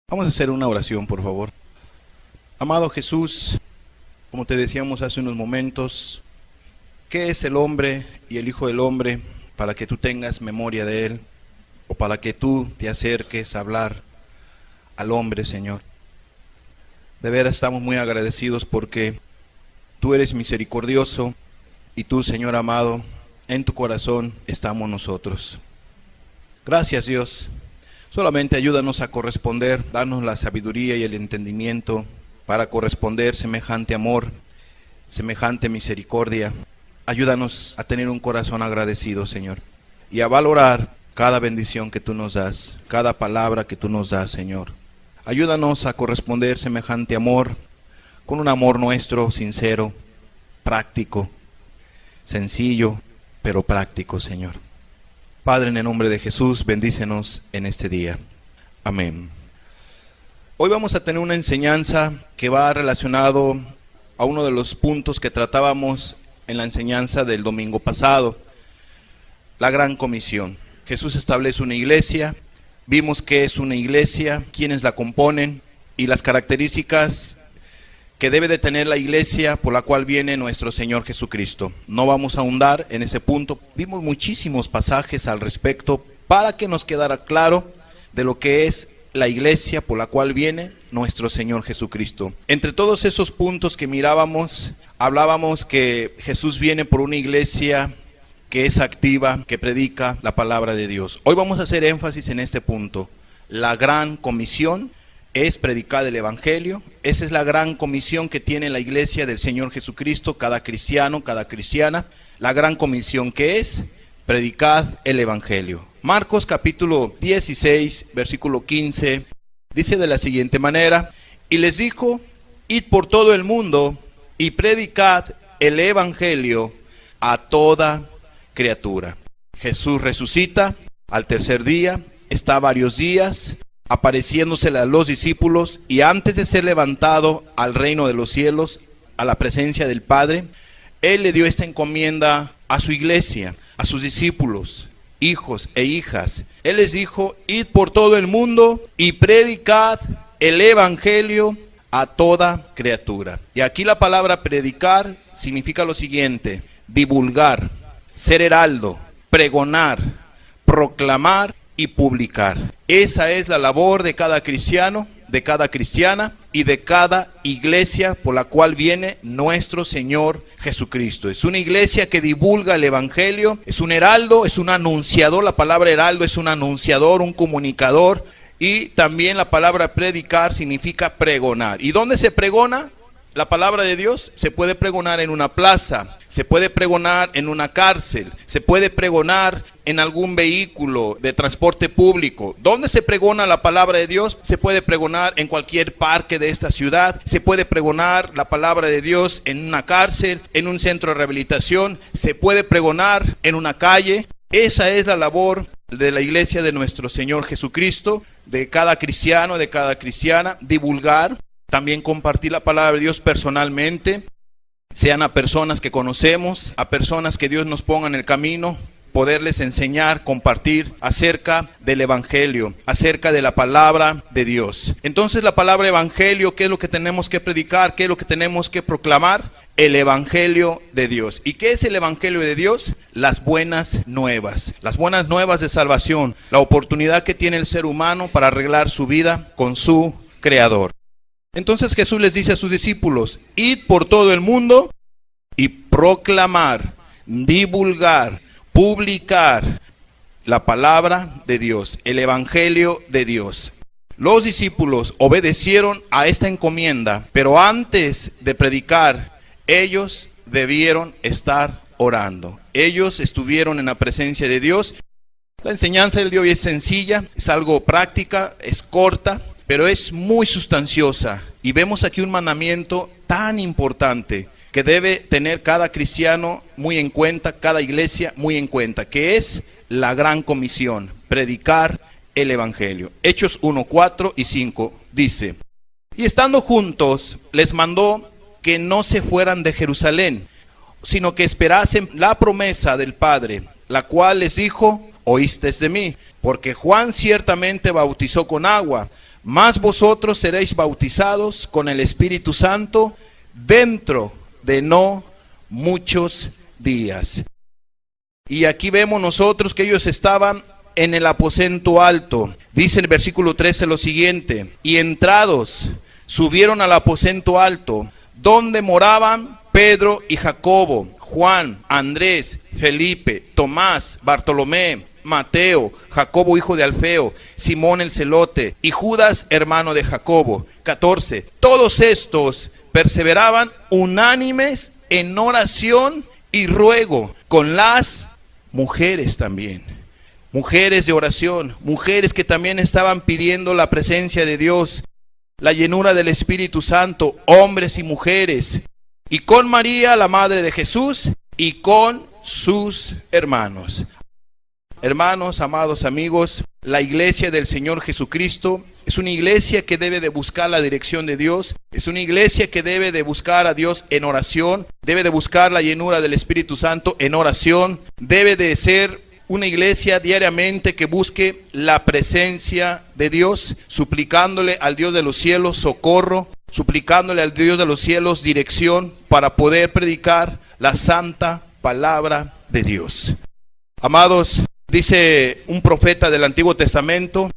Vamos a hacer una oración, por favor. Amado Jesús, como te decíamos hace unos momentos, ¿qué es el hombre y el Hijo del Hombre para que tú tengas memoria de él? O para que tú te acerques a hablar al hombre, Señor. De veras estamos muy agradecidos porque tú eres misericordioso y tú, Señor amado, en tu corazón estamos nosotros. Gracias, Dios. Solamente ayúdanos a corresponder, danos la sabiduría y el entendimiento para corresponder semejante amor, semejante misericordia. Ayúdanos a tener un corazón agradecido, Señor, y a valorar cada bendición que tú nos das, cada palabra que tú nos das, Señor. Ayúdanos a corresponder semejante amor con un amor nuestro, sincero, práctico, sencillo, pero práctico, Señor. Padre, en el nombre de Jesús, bendícenos en este día. Amén. Hoy vamos a tener una enseñanza que va relacionado a uno de los puntos que tratábamos en la enseñanza del domingo pasado, la Gran Comisión. Jesús establece una iglesia, vimos qué es una iglesia, quiénes la componen y las características que debe de tener la iglesia por la cual viene nuestro Señor Jesucristo. No vamos a ahondar en ese punto. Vimos muchísimos pasajes al respecto para que nos quedara claro de lo que es la iglesia por la cual viene nuestro Señor Jesucristo. Entre todos esos puntos que mirábamos, hablábamos que Jesús viene por una iglesia que es activa, que predica la palabra de Dios. Hoy vamos a hacer énfasis en este punto. La Gran Comisión es predicar el Evangelio. Esa es la gran comisión que tiene la iglesia del Señor Jesucristo, cada cristiano, cada cristiana. La gran comisión que es predicar el Evangelio. Marcos capítulo 16, versículo 15, dice de la siguiente manera: y les dijo, id por todo el mundo y predicad el Evangelio a toda criatura. Jesús resucita al tercer día, está varios días apareciéndosele a los discípulos, y antes de ser levantado al reino de los cielos, a la presencia del Padre, Él le dio esta encomienda a su iglesia, a sus discípulos, hijos e hijas. Él les dijo, id por todo el mundo y predicad el Evangelio a toda criatura. Y aquí la palabra predicar significa lo siguiente: divulgar, ser heraldo, pregonar, proclamar y publicar. Esa es la labor de cada cristiano, de cada cristiana y de cada iglesia por la cual viene nuestro Señor Jesucristo. Es una iglesia que divulga el Evangelio, es un heraldo, es un anunciador. La palabra heraldo es un anunciador, un comunicador, y también la palabra predicar significa pregonar. ¿Y dónde se pregona la palabra de Dios? Se puede pregonar en una plaza, se puede pregonar en una cárcel, se puede pregonar en algún vehículo de transporte público. ¿Dónde se pregona la palabra de Dios? Se puede pregonar en cualquier parque de esta ciudad, se puede pregonar la palabra de Dios en una cárcel, en un centro de rehabilitación, se puede pregonar en una calle. Esa es la labor de la iglesia de nuestro Señor Jesucristo, de cada cristiano, de cada cristiana, divulgar. También compartir la palabra de Dios personalmente, sean a personas que conocemos, a personas que Dios nos ponga en el camino, poderles enseñar, compartir acerca del Evangelio, acerca de la palabra de Dios. Entonces, la palabra Evangelio, ¿qué es lo que tenemos que predicar? ¿Qué es lo que tenemos que proclamar? El Evangelio de Dios. ¿Y qué es el Evangelio de Dios? Las buenas nuevas de salvación, la oportunidad que tiene el ser humano para arreglar su vida con su Creador. Entonces Jesús les dice a sus discípulos, id por todo el mundo y proclamar, divulgar, publicar la palabra de Dios, el Evangelio de Dios. Los discípulos obedecieron a esta encomienda, pero antes de predicar, ellos debieron estar orando. Ellos estuvieron en la presencia de Dios. La enseñanza del día de hoy es sencilla, es algo práctica, es corta, pero es muy sustanciosa, y vemos aquí un mandamiento tan importante que debe tener cada cristiano muy en cuenta, cada iglesia muy en cuenta, que es la Gran Comisión, predicar el Evangelio. Hechos 1, 4 y 5 dice: y estando juntos les mandó que no se fueran de Jerusalén, sino que esperasen la promesa del Padre, la cual les dijo, oísteis de mí, porque Juan ciertamente bautizó con agua, mas vosotros seréis bautizados con el Espíritu Santo dentro de no muchos días. Y aquí vemos nosotros que ellos estaban en el aposento alto. Dice en el versículo 13 lo siguiente: y entrados subieron al aposento alto, donde moraban Pedro y Jacobo, Juan, Andrés, Felipe, Tomás, Bartolomé, Mateo, Jacobo hijo de Alfeo, Simón el celote y Judas hermano de Jacobo. 14. Todos estos perseveraban unánimes en oración y ruego con las mujeres también. Mujeres de oración, mujeres que también estaban pidiendo la presencia de Dios, la llenura del Espíritu Santo, hombres y mujeres, y con María, la madre de Jesús, y con sus hermanos. Hermanos, amados amigos, la iglesia del Señor Jesucristo es una iglesia que debe de buscar la dirección de Dios, es una iglesia que debe de buscar a Dios en oración, debe de buscar la llenura del Espíritu Santo en oración, debe de ser una iglesia diariamente que busque la presencia de Dios, suplicándole al Dios de los cielos socorro, suplicándole al Dios de los cielos dirección para poder predicar la santa palabra de Dios. Amados, dice un profeta del Antiguo Testamento: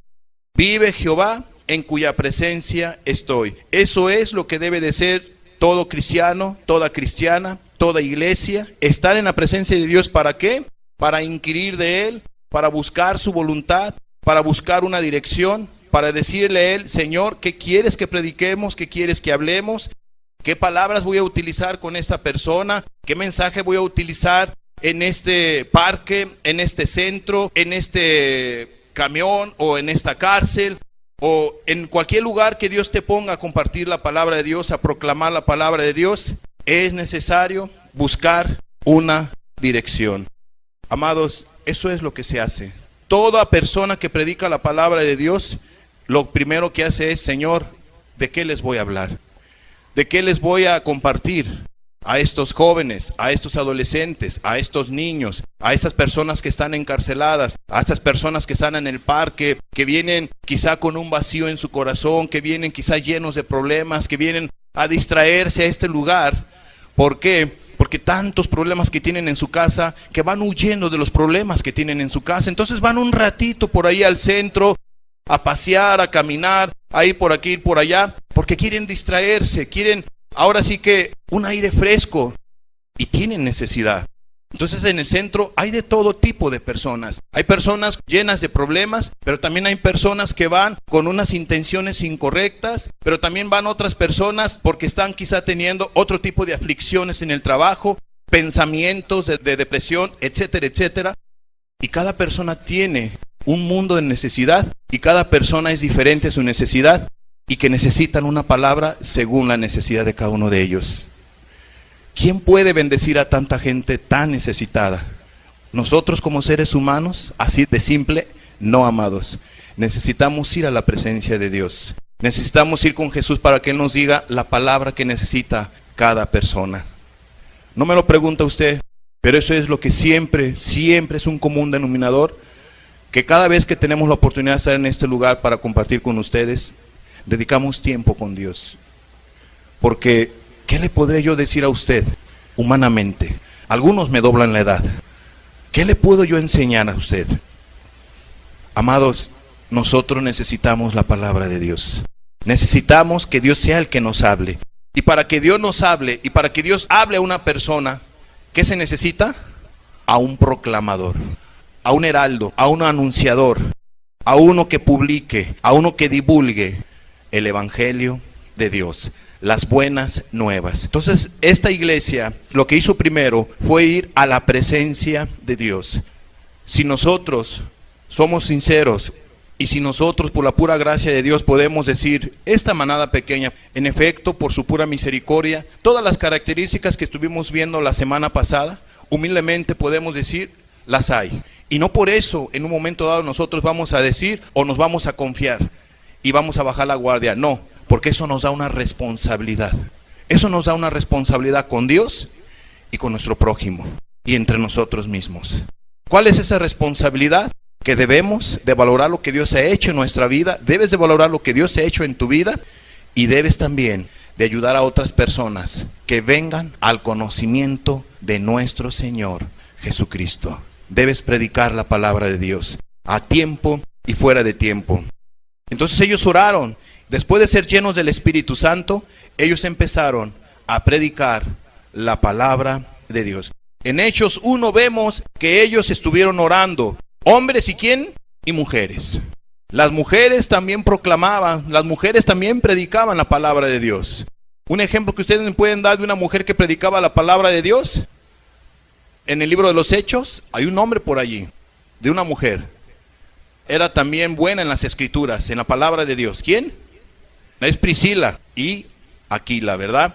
vive Jehová en cuya presencia estoy. Eso es lo que debe de ser todo cristiano, toda cristiana, toda iglesia, estar en la presencia de Dios. ¿Para qué? Para inquirir de Él, para buscar su voluntad, para buscar una dirección, para decirle a Él: Señor, ¿qué quieres que prediquemos? ¿Qué quieres que hablemos? ¿Qué palabras voy a utilizar con esta persona? ¿Qué mensaje voy a utilizar en este parque, en este centro, en este camión o en esta cárcel? O en cualquier lugar que Dios te ponga a compartir la palabra de Dios, a proclamar la palabra de Dios, es necesario buscar una dirección. Amados, eso es lo que se hace. Toda persona que predica la palabra de Dios, lo primero que hace es: Señor, ¿de qué les voy a hablar? ¿De qué les voy a compartir a estos jóvenes, a estos adolescentes, a estos niños, a estas personas que están encarceladas, a estas personas que están en el parque, que vienen quizá con un vacío en su corazón, que vienen quizá llenos de problemas, que vienen a distraerse a este lugar? ¿Por qué? Porque tantos problemas que tienen en su casa, que van huyendo de los problemas que tienen en su casa. Entonces van un ratito por ahí al centro, a pasear, a caminar, a ir por aquí, ir por allá, porque quieren distraerse, quieren ahora sí que un aire fresco y tienen necesidad. Entonces en el centro hay de todo tipo de personas. Hay personas llenas de problemas, pero también hay personas que van con unas intenciones incorrectas, pero también van otras personas porque están quizá teniendo otro tipo de aflicciones en el trabajo, pensamientos de depresión, etcétera, etcétera. Y cada persona tiene un mundo de necesidad y cada persona es diferente a su necesidad y que necesitan una palabra según la necesidad de cada uno de ellos. ¿Quién puede bendecir a tanta gente tan necesitada? Nosotros como seres humanos, así de simple, no, amados. Necesitamos ir a la presencia de Dios. Necesitamos ir con Jesús para que Él nos diga la palabra que necesita cada persona. No me lo pregunta usted, pero eso es lo que siempre es un común denominador, que cada vez que tenemos la oportunidad de estar en este lugar para compartir con ustedes, dedicamos tiempo con Dios. Porque ¿qué le podré yo decir a usted humanamente? Algunos me doblan la edad. ¿Qué le puedo yo enseñar a usted? Amados, nosotros necesitamos la palabra de Dios. Necesitamos que Dios sea el que nos hable. Y para que Dios nos hable, y para que Dios hable a una persona, ¿qué se necesita? A un proclamador, a un heraldo, a un anunciador, a uno que publique, a uno que divulgue el evangelio de Dios, las buenas nuevas. Entonces esta iglesia lo que hizo primero fue ir a la presencia de Dios. Si nosotros somos sinceros y si nosotros por la pura gracia de Dios podemos decir: esta manada pequeña, en efecto, por su pura misericordia, todas las características que estuvimos viendo la semana pasada, humildemente podemos decir, las hay. Y no por eso en un momento dado nosotros vamos a decir o nos vamos a confiar y vamos a bajar la guardia. No, porque eso nos da una responsabilidad. Eso nos da una responsabilidad con Dios y con nuestro prójimo y entre nosotros mismos. ¿Cuál es esa responsabilidad? que debemos de valorar lo que Dios ha hecho en nuestra vida, debes de valorar lo que Dios ha hecho en tu vida y debes también de ayudar a otras personas que vengan al conocimiento de nuestro Señor Jesucristo. Debes predicar la palabra de Dios a tiempo y fuera de tiempo. Entonces ellos oraron. Después de ser llenos del Espíritu Santo, ellos empezaron a predicar la palabra de Dios. En Hechos 1 vemos que ellos estuvieron orando, hombres y quién, y mujeres. Las mujeres también proclamaban, las mujeres también predicaban la palabra de Dios. Un ejemplo que ustedes me pueden dar de una mujer que predicaba la palabra de Dios. En el libro de los Hechos hay un nombre por allí, de una mujer. Era también buena en las escrituras, en la palabra de Dios. ¿Quién? Es Priscila y Aquila, ¿verdad?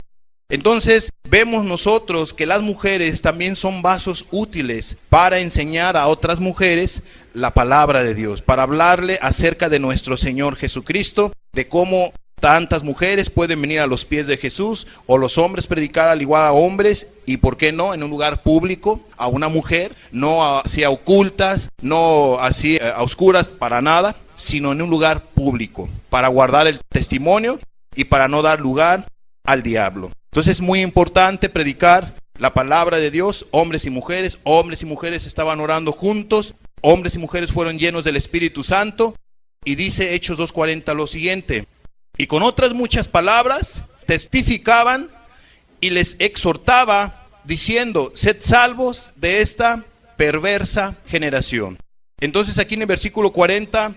Entonces vemos nosotros que las mujeres también son vasos útiles para enseñar a otras mujeres la palabra de Dios, para hablarle acerca de nuestro Señor Jesucristo, de cómo tantas mujeres pueden venir a los pies de Jesús, o los hombres predicar al igual a hombres, y por qué no, en un lugar público, a una mujer, no así a ocultas, no así a oscuras para nada, sino en un lugar público, para guardar el testimonio y para no dar lugar al diablo. Entonces es muy importante predicar la palabra de Dios, hombres y mujeres estaban orando juntos, hombres y mujeres fueron llenos del Espíritu Santo, y dice Hechos 2:40 lo siguiente: y con otras muchas palabras testificaban y les exhortaba diciendo, sed salvos de esta perversa generación. Entonces aquí en el versículo 40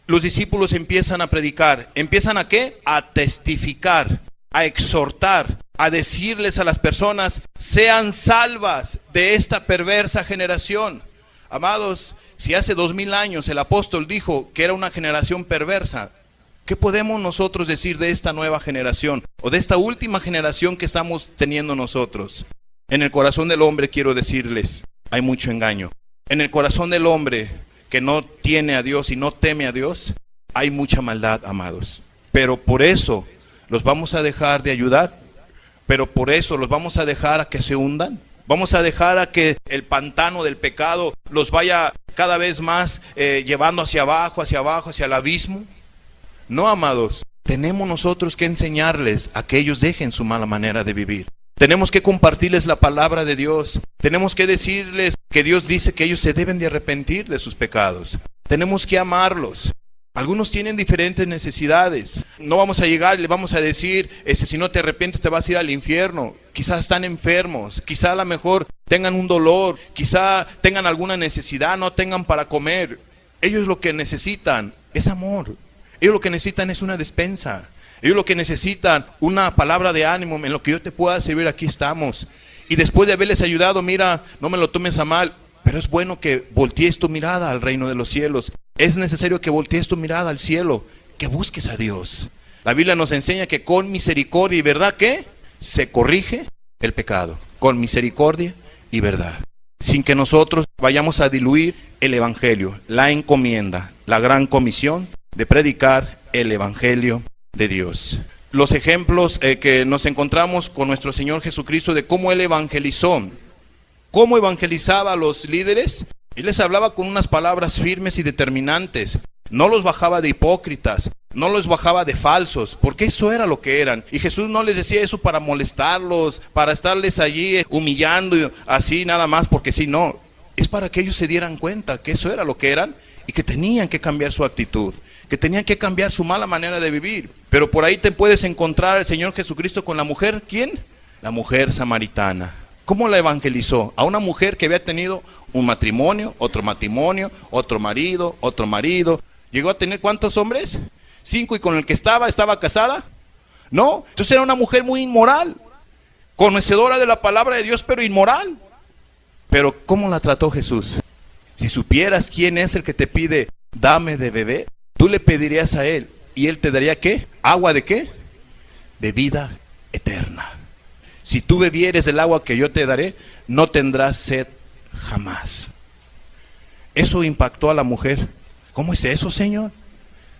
los discípulos empiezan a predicar. ¿Empiezan a qué? A testificar, a exhortar, a decirles a las personas, sean salvas de esta perversa generación. Amados, si hace 2000 años el apóstol dijo que era una generación perversa, ¿qué podemos nosotros decir de esta nueva generación o de esta última generación que estamos teniendo nosotros? En el corazón del hombre, quiero decirles, hay mucho engaño. En el corazón del hombre que no tiene a Dios y no teme a Dios, hay mucha maldad, amados. Pero por eso los vamos a dejar de ayudar, pero por eso los vamos a dejar a que se hundan. Vamos a dejar a que el pantano del pecado los vaya cada vez más llevando hacia abajo, hacia el abismo. No, amados, tenemos nosotros que enseñarles a que ellos dejen su mala manera de vivir. Tenemos que compartirles la palabra de Dios. Tenemos que decirles que Dios dice que ellos se deben de arrepentir de sus pecados. Tenemos que amarlos. Algunos tienen diferentes necesidades. No vamos a llegar y le vamos a decir, si no te arrepientes te vas a ir al infierno. Quizás están enfermos, quizás a lo mejor tengan un dolor, quizás tengan alguna necesidad, no tengan para comer. Ellos lo que necesitan es amor. Ellos lo que necesitan es una despensa. Ellos lo que necesitan una palabra de ánimo. En lo que yo te pueda servir, aquí estamos. Y después de haberles ayudado, mira, no me lo tomes a mal, pero es bueno que voltees tu mirada al reino de los cielos. Es necesario que voltees tu mirada al cielo, que busques a Dios. La Biblia nos enseña que con misericordia y verdad, ¿qué? Se corrige el pecado. Con misericordia y verdad. Sin que nosotros vayamos a diluir el evangelio, la encomienda, la gran comisión de predicar el evangelio de Dios. Los ejemplos que nos encontramos con nuestro Señor Jesucristo de cómo Él evangelizó, cómo evangelizaba a los líderes. Él les hablaba con unas palabras firmes y determinantes. No los bajaba de hipócritas, no los bajaba de falsos, porque eso era lo que eran. Y Jesús no les decía eso para molestarlos, para estarles allí humillando así nada más porque sí, no. Es para que ellos se dieran cuenta que eso era lo que eran y que tenían que cambiar su actitud, que tenían que cambiar su mala manera de vivir. Pero por ahí te puedes encontrar al Señor Jesucristo con la mujer, ¿quién? La mujer samaritana. ¿Cómo la evangelizó? A una mujer que había tenido un matrimonio, otro marido, otro marido. ¿Llegó a tener cuántos hombres? 5, y con el que estaba casada. No, entonces era una mujer muy inmoral, conocedora de la palabra de Dios, pero inmoral. Pero ¿cómo la trató Jesús? Si supieras quién es el que te pide, dame de beber, tú le pedirías a él, y él te daría ¿qué? ¿Agua de qué? De vida eterna. Si tú bebieres el agua que yo te daré, no tendrás sed jamás. Eso impactó a la mujer. ¿Cómo es eso, Señor?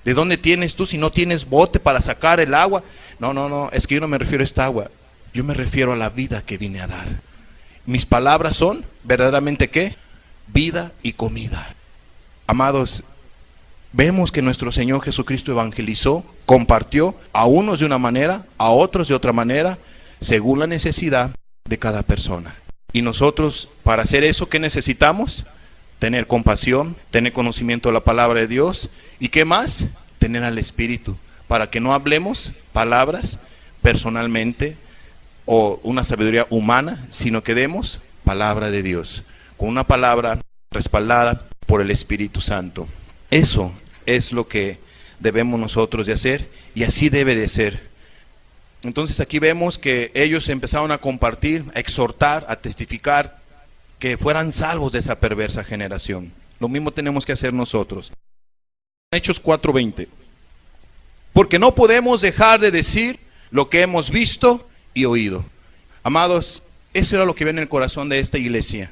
¿De dónde tienes tú si no tienes bote para sacar el agua? No, es que yo no me refiero a esta agua. Yo me refiero a la vida que vine a dar. Mis palabras son verdaderamente ¿qué? Vida y comida. Amados, vemos que nuestro Señor Jesucristo evangelizó, compartió a unos de una manera, a otros de otra manera, según la necesidad de cada persona. Y nosotros, para hacer eso, ¿qué necesitamos? Tener compasión, tener conocimiento de la palabra de Dios. ¿Y qué más? Tener al Espíritu, para que no hablemos palabras personalmente o una sabiduría humana, sino que demos palabra de Dios, con una palabra respaldada por el Espíritu Santo. Eso es lo que debemos nosotros de hacer, y así debe de ser. Entonces aquí vemos que ellos empezaron a compartir, a exhortar, a testificar que fueran salvos de esa perversa generación. Lo mismo tenemos que hacer nosotros. Hechos 4:20. Porque no podemos dejar de decir lo que hemos visto y oído. Amados, eso era lo que había en el corazón de esta iglesia.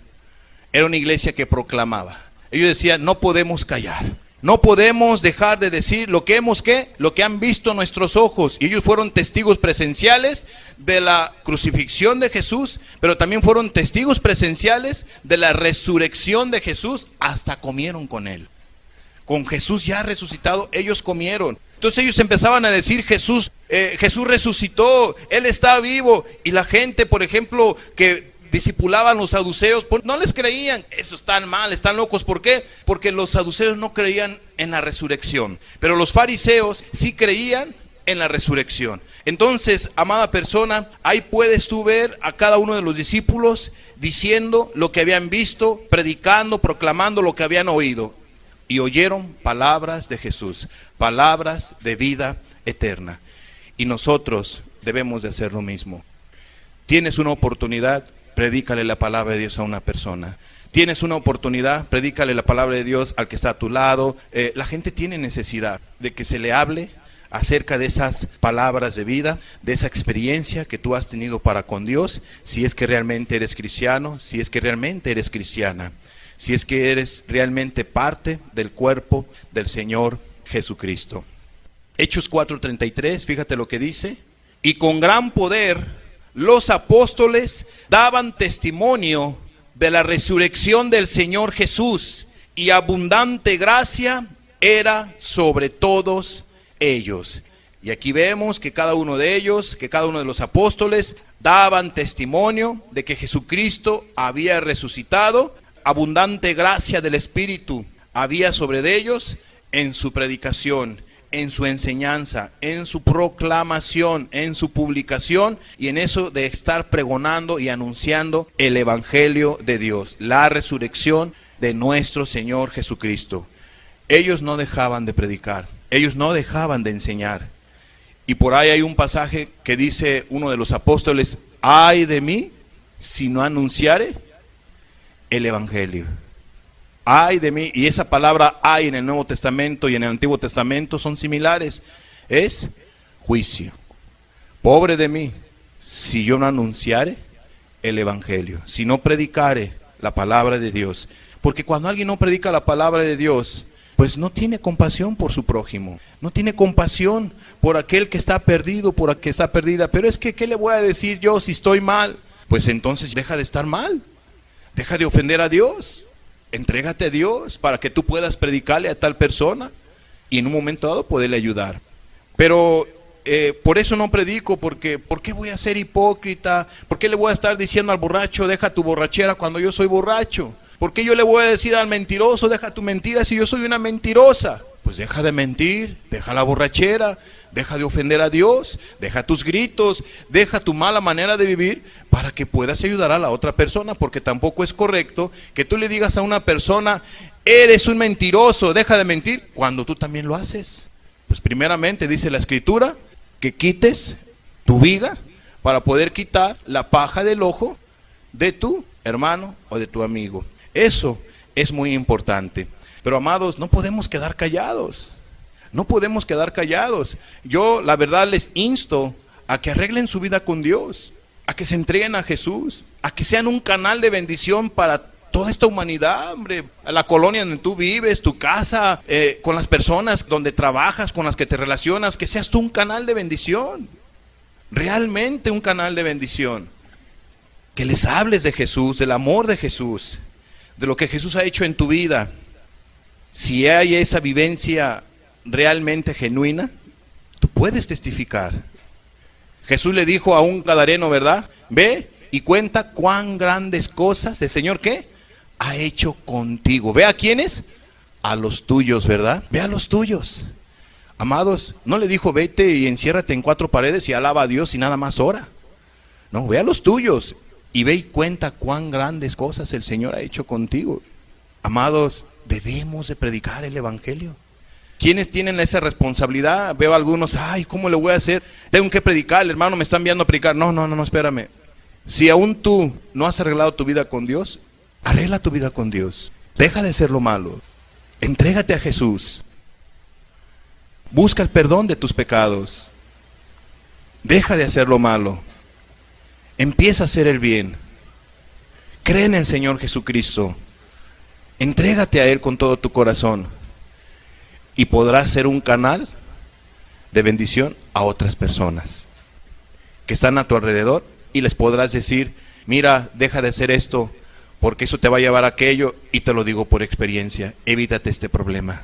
Era una iglesia que proclamaba. Ellos decían, no podemos callar. No podemos dejar de decir lo que hemos, ¿qué? Lo que han visto nuestros ojos. Y ellos fueron testigos presenciales de la crucifixión de Jesús, pero también fueron testigos presenciales de la resurrección de Jesús. Hasta comieron con él. Con Jesús ya resucitado, ellos comieron. Entonces ellos empezaban a decir, Jesús resucitó, Él está vivo. Y la gente, por ejemplo, que discipulaban los saduceos, pues no les creían. Eso están mal, están locos. ¿Por qué? Porque los saduceos no creían en la resurrección, pero los fariseos sí creían en la resurrección. Entonces, amada persona, ahí puedes tú ver a cada uno de los discípulos diciendo lo que habían visto, predicando, proclamando lo que habían oído. Y oyeron palabras de Jesús, palabras de vida eterna. Y nosotros debemos de hacer lo mismo. Tienes una oportunidad, predícale la palabra de Dios a una persona. Tienes una oportunidad, predícale la palabra de Dios al que está a tu lado. La gente tiene necesidad de que se le hable acerca de esas palabras de vida, de esa experiencia que tú has tenido para con Dios, si es que realmente eres cristiano, si es que realmente eres cristiana, si es que eres realmente parte del cuerpo del Señor Jesucristo. Hechos 4:33, fíjate lo que dice. Y con gran poder los apóstoles daban testimonio de la resurrección del Señor Jesús, y abundante gracia era sobre todos ellos. Y aquí vemos que cada uno de ellos, que cada uno de los apóstoles daban testimonio de que Jesucristo había resucitado. Abundante gracia del Espíritu había sobre de ellos en su predicación, en su enseñanza, en su proclamación, en su publicación, y en eso de estar pregonando y anunciando el Evangelio de Dios, la resurrección de nuestro Señor Jesucristo. Ellos no dejaban de predicar, ellos no dejaban de enseñar. Y por ahí hay un pasaje que dice uno de los apóstoles, ay de mí si no anunciare el Evangelio. Ay de mí. Y esa palabra ay en el Nuevo Testamento y en el Antiguo Testamento son similares. Es juicio. Pobre de mí si yo no anunciare el Evangelio, si no predicare la palabra de Dios. Porque cuando alguien no predica la palabra de Dios, pues no tiene compasión por su prójimo, no tiene compasión por aquel que está perdido, por aquel que está perdida. Pero es que, ¿qué le voy a decir yo si estoy mal? Pues entonces deja de estar mal. Deja de ofender a Dios, entrégate a Dios para que tú puedas predicarle a tal persona y en un momento dado poderle ayudar. Pero por eso no predico, porque ¿por qué voy a ser hipócrita? ¿Por qué le voy a estar diciendo al borracho, deja tu borrachera cuando yo soy borracho? ¿Por qué yo le voy a decir al mentiroso, deja tu mentira si yo soy una mentirosa? Pues deja de mentir, deja la borrachera, deja de ofender a Dios, deja tus gritos, deja tu mala manera de vivir para que puedas ayudar a la otra persona, porque tampoco es correcto que tú le digas a una persona, eres un mentiroso, deja de mentir, cuando tú también lo haces. Pues primeramente dice la Escritura que quites tu viga para poder quitar la paja del ojo de tu hermano o de tu amigo. Eso es muy importante. Pero amados, no podemos quedar callados. No podemos quedar callados. Yo la verdad les insto a que arreglen su vida con Dios, a que se entreguen a Jesús, a que sean un canal de bendición para toda esta humanidad, hombre. A la colonia donde tú vives, tu casa, con las personas donde trabajas, con las que te relacionas, que seas tú un canal de bendición. Realmente un canal de bendición. Que les hables de Jesús, del amor de Jesús, de lo que Jesús ha hecho en tu vida. si hay esa vivencia realmente genuina, tú puedes testificar. Jesús le dijo a un gadareno, ¿verdad? Ve y cuenta cuán grandes cosas el Señor, ¿qué? Ha hecho contigo. ¿Ve a quiénes? A los tuyos, ¿verdad? Ve a los tuyos. Amados, no le dijo vete y enciérrate en 4 paredes y alaba a Dios y nada más ora. No, ve a los tuyos y ve y cuenta cuán grandes cosas el Señor ha hecho contigo. Amados, debemos de predicar el Evangelio. ¿Quiénes tienen esa responsabilidad? Veo a algunos, ay, ¿cómo le voy a hacer? Tengo que predicar, el hermano me está enviando a predicar. No, espérame. Si aún tú no has arreglado tu vida con Dios, arregla tu vida con Dios. Deja de hacer lo malo. Entrégate a Jesús. Busca el perdón de tus pecados. Deja de hacer lo malo. Empieza a hacer el bien. Cree en el Señor Jesucristo. Entrégate a Él con todo tu corazón. Y podrás ser un canal de bendición a otras personas que están a tu alrededor, y les podrás decir, mira, deja de hacer esto, porque eso te va a llevar a aquello, y te lo digo por experiencia. Evítate este problema,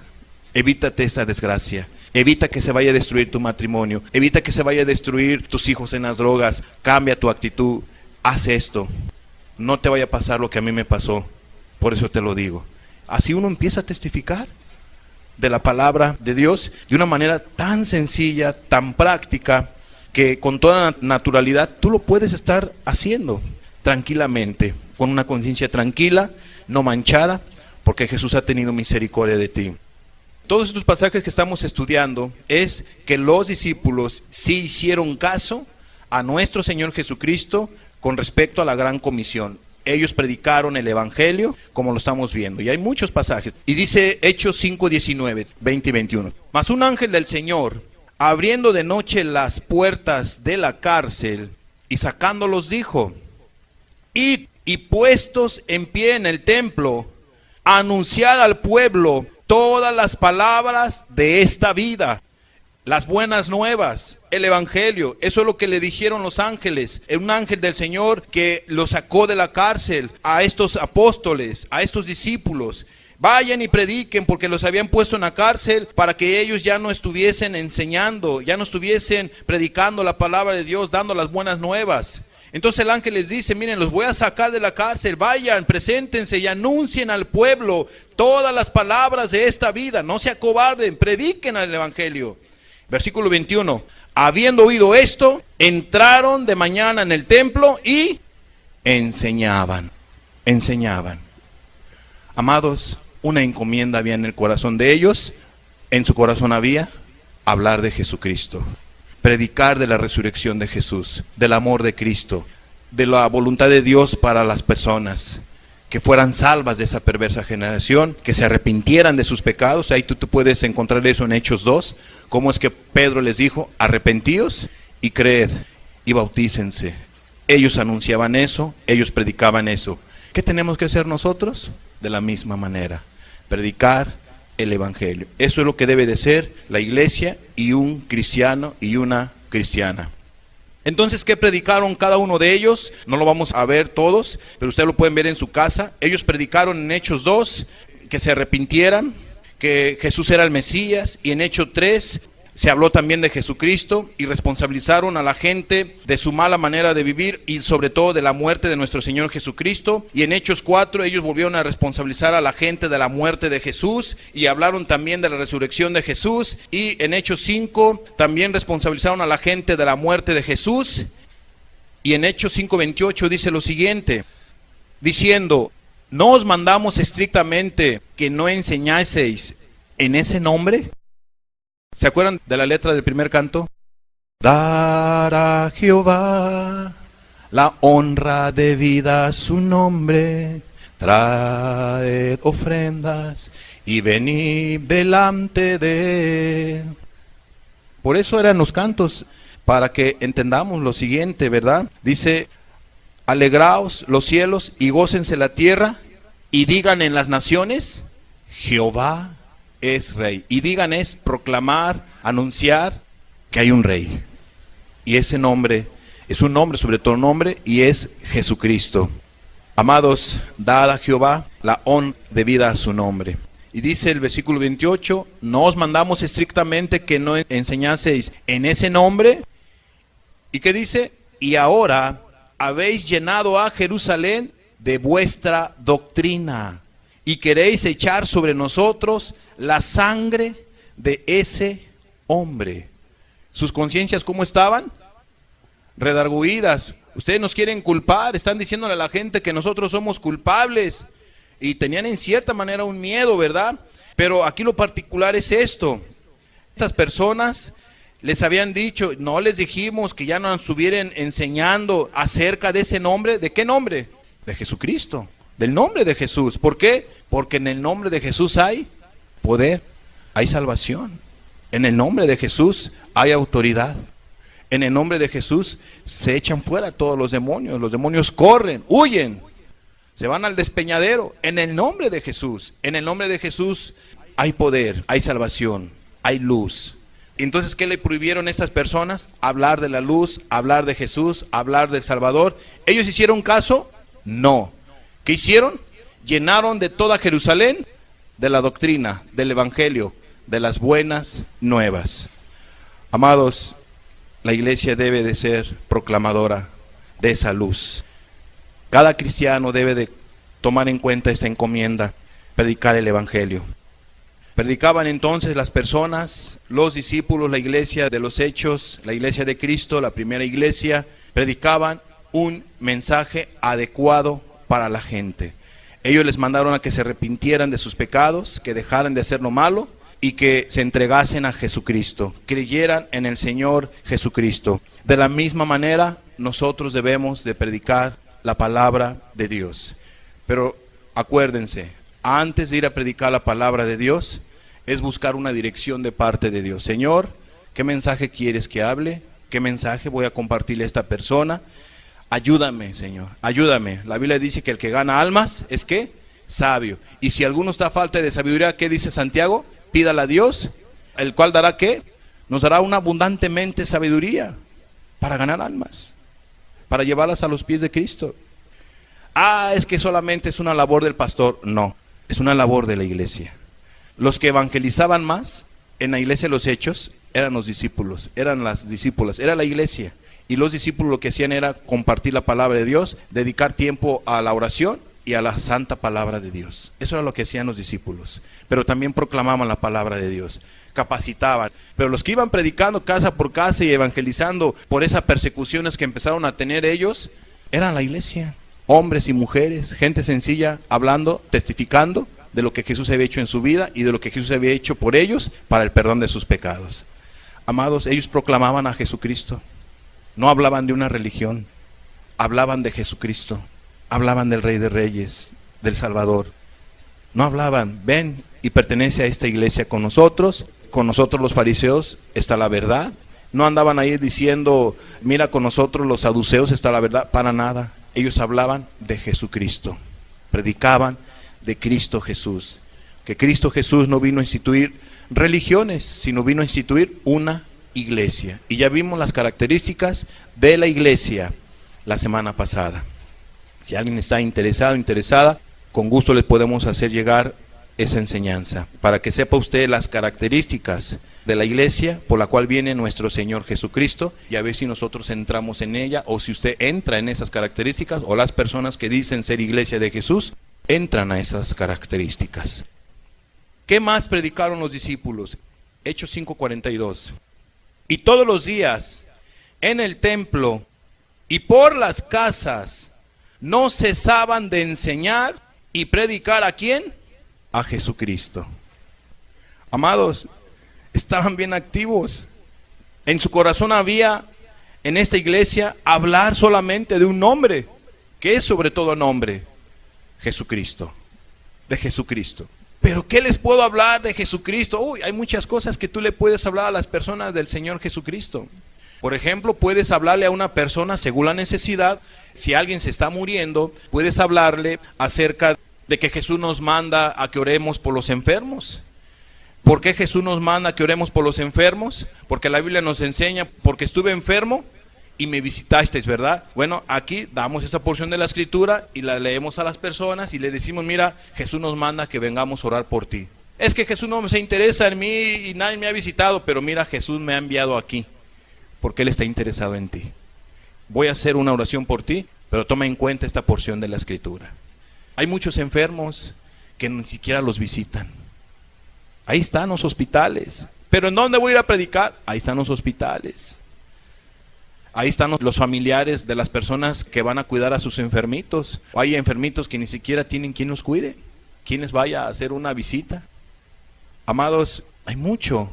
evítate esa desgracia, evita que se vaya a destruir tu matrimonio, evita que se vaya a destruir tus hijos en las drogas, cambia tu actitud, haz esto, no te vaya a pasar lo que a mí me pasó, por eso te lo digo. Así uno empieza a testificar de la palabra de Dios de una manera tan sencilla, tan práctica, que con toda naturalidad tú lo puedes estar haciendo tranquilamente, con una conciencia tranquila, no manchada, porque Jesús ha tenido misericordia de ti. Todos estos pasajes que estamos estudiando es que los discípulos sí hicieron caso a nuestro Señor Jesucristo con respecto a la gran comisión. Ellos predicaron el Evangelio, como lo estamos viendo, y hay muchos pasajes. Y dice Hechos 5:19, 20 y 21. Mas un ángel del Señor, abriendo de noche las puertas de la cárcel y sacándolos, dijo: id y puestos en pie en el templo, anunciad al pueblo todas las palabras de esta vida, las buenas nuevas, el Evangelio. Eso es lo que le dijeron los ángeles. Un ángel del Señor que lo sacó de la cárcel a estos apóstoles, a estos discípulos. Vayan y prediquen, porque los habían puesto en la cárcel para que ellos ya no estuviesen enseñando, ya no estuviesen predicando la palabra de Dios, dando las buenas nuevas. Entonces el ángel les dice, miren, los voy a sacar de la cárcel, vayan, preséntense y anuncien al pueblo todas las palabras de esta vida, no se acobarden, prediquen el Evangelio. Versículo 21, habiendo oído esto, entraron de mañana en el templo y enseñaban. Amados, una encomienda había en el corazón de ellos, en su corazón había hablar de Jesucristo, predicar de la resurrección de Jesús, del amor de Cristo, de la voluntad de Dios para las personas, que fueran salvas de esa perversa generación, que se arrepintieran de sus pecados. Ahí tú puedes encontrar eso en Hechos 2, cómo es que Pedro les dijo, arrepentíos y creed y bautícense. Ellos anunciaban eso, ellos predicaban eso. ¿Qué tenemos que hacer nosotros? De la misma manera, predicar el Evangelio. Eso es lo que debe de ser la iglesia y un cristiano y una cristiana. Entonces, ¿qué predicaron cada uno de ellos? No lo vamos a ver todos, pero ustedes lo pueden ver en su casa. Ellos predicaron en Hechos 2 que se arrepintieran, que Jesús era el Mesías, y en Hechos 3 se habló también de Jesucristo y responsabilizaron a la gente de su mala manera de vivir y sobre todo de la muerte de nuestro Señor Jesucristo. Y en Hechos 4 ellos volvieron a responsabilizar a la gente de la muerte de Jesús y hablaron también de la resurrección de Jesús. Y en Hechos 5 también responsabilizaron a la gente de la muerte de Jesús. Y en Hechos 5:28 dice lo siguiente, diciendo, ¿no os mandamos estrictamente que no enseñaseis en ese nombre? ¿Se acuerdan de la letra del primer canto? Dar a Jehová la honra debida a su nombre, traed ofrendas y venid delante de él. Por eso eran los cantos, para que entendamos lo siguiente, ¿verdad? Dice, alegraos los cielos y gócense la tierra, y digan en las naciones, Jehová es rey. Y digan es proclamar, anunciar que hay un rey. Y ese nombre es un nombre, sobre todo nombre, y es Jesucristo. Amados, dad a Jehová la honra debida a su nombre. Y dice el versículo 28, no os mandamos estrictamente que no enseñaseis en ese nombre. ¿Y qué dice? Y ahora habéis llenado a Jerusalén de vuestra doctrina y queréis echar sobre nosotros la sangre de ese hombre. ¿Sus conciencias cómo estaban? Redarguidas. Ustedes nos quieren culpar, están diciéndole a la gente que nosotros somos culpables. Y tenían en cierta manera un miedo, ¿verdad? Pero aquí lo particular es esto. Estas personas les habían dicho, no les dijimos que ya no estuvieran enseñando acerca de ese nombre. ¿De qué nombre? De Jesucristo, del nombre de Jesús. ¿Por qué? Porque en el nombre de Jesús hay poder, hay salvación. En el nombre de Jesús hay autoridad. En el nombre de Jesús se echan fuera todos los demonios corren, huyen. Se van al despeñadero en el nombre de Jesús. En el nombre de Jesús hay poder, hay salvación, hay luz. Entonces, ¿qué le prohibieron a estas personas? Hablar de la luz, hablar de Jesús, hablar del Salvador. ¿Ellos hicieron caso? No. ¿Qué hicieron? Llenaron de toda Jerusalén de la doctrina, del evangelio, de las buenas nuevas. Amados, la iglesia debe de ser proclamadora de esa luz. Cada cristiano debe de tomar en cuenta esta encomienda, predicar el evangelio. Predicaban entonces las personas, los discípulos, la iglesia de los Hechos, la iglesia de Cristo, la primera iglesia, predicaban un mensaje adecuado para la gente. Ellos les mandaron a que se arrepintieran de sus pecados, que dejaran de hacer lo malo y que se entregasen a Jesucristo, creyeran en el Señor Jesucristo. De la misma manera, nosotros debemos de predicar la palabra de Dios. Pero acuérdense, antes de ir a predicar la palabra de Dios, es buscar una dirección de parte de Dios. Señor, ¿qué mensaje quieres que hable? ¿Qué mensaje voy a compartirle a esta persona? Ayúdame, Señor, ayúdame. La Biblia dice que el que gana almas es ¿qué? Sabio. Y si alguno está a falta de sabiduría, ¿qué dice Santiago? Pídala a Dios, el cual dará ¿qué? Nos dará una abundantemente sabiduría para ganar almas, para llevarlas a los pies de Cristo. Es que solamente es una labor del pastor. No, es una labor de la iglesia. Los que evangelizaban más en la iglesia de los Hechos eran los discípulos, eran las discípulas, era la iglesia. Y los discípulos lo que hacían era compartir la palabra de Dios, dedicar tiempo a la oración y a la santa palabra de Dios. Eso era lo que hacían los discípulos. Pero también proclamaban la palabra de Dios, capacitaban. Pero los que iban predicando casa por casa y evangelizando por esas persecuciones que empezaron a tener ellos, eran la iglesia. Hombres y mujeres, gente sencilla, hablando, testificando de lo que Jesús había hecho en su vida y de lo que Jesús había hecho por ellos para el perdón de sus pecados. Amados, ellos proclamaban a Jesucristo. No hablaban de una religión, hablaban de Jesucristo, hablaban del Rey de Reyes, del Salvador. No hablaban, ven y pertenece a esta iglesia con nosotros los fariseos está la verdad. No andaban ahí diciendo, mira, con nosotros los saduceos está la verdad, para nada. Ellos hablaban de Jesucristo, predicaban de Cristo Jesús, que Cristo Jesús no vino a instituir religiones, sino vino a instituir una iglesia. Y ya vimos las características de la iglesia la semana pasada. Si alguien está interesado, interesada, con gusto les podemos hacer llegar esa enseñanza, para que sepa usted las características de la iglesia por la cual viene nuestro Señor Jesucristo, y a ver si nosotros entramos en ella, o si usted entra en esas características, o las personas que dicen ser iglesia de Jesús, entran a esas características. ¿Qué más predicaron los discípulos? Hechos 5:42. Y todos los días en el templo y por las casas no cesaban de enseñar y predicar ¿a quién? A Jesucristo. Amados, estaban bien activos. En su corazón había, en esta iglesia, hablar solamente de un nombre, que es sobre todo nombre, Jesucristo, de Jesucristo. Pero ¿qué les puedo hablar de Jesucristo? Hay muchas cosas que tú le puedes hablar a las personas del Señor Jesucristo. Por ejemplo, puedes hablarle a una persona según la necesidad. Si alguien se está muriendo, puedes hablarle acerca de que Jesús nos manda a que oremos por los enfermos. ¿Por qué Jesús nos manda a que oremos por los enfermos? Porque la Biblia nos enseña, porque estuve enfermo y me visitasteis, ¿verdad? Bueno, aquí damos esa porción de la escritura y la leemos a las personas y le decimos, mira, Jesús nos manda que vengamos a orar por ti. Es que Jesús no se interesa en mí y nadie me ha visitado, pero mira, Jesús me ha enviado aquí porque Él está interesado en ti. Voy a hacer una oración por ti, pero toma en cuenta esta porción de la Escritura. Hay muchos enfermos que ni siquiera los visitan. Ahí están los hospitales. ¿Pero en dónde voy a ir a predicar? Ahí están los hospitales. Ahí están los familiares de las personas que van a cuidar a sus enfermitos. Hay enfermitos que ni siquiera tienen quien los cuide, quien les vaya a hacer una visita. Amados, hay mucho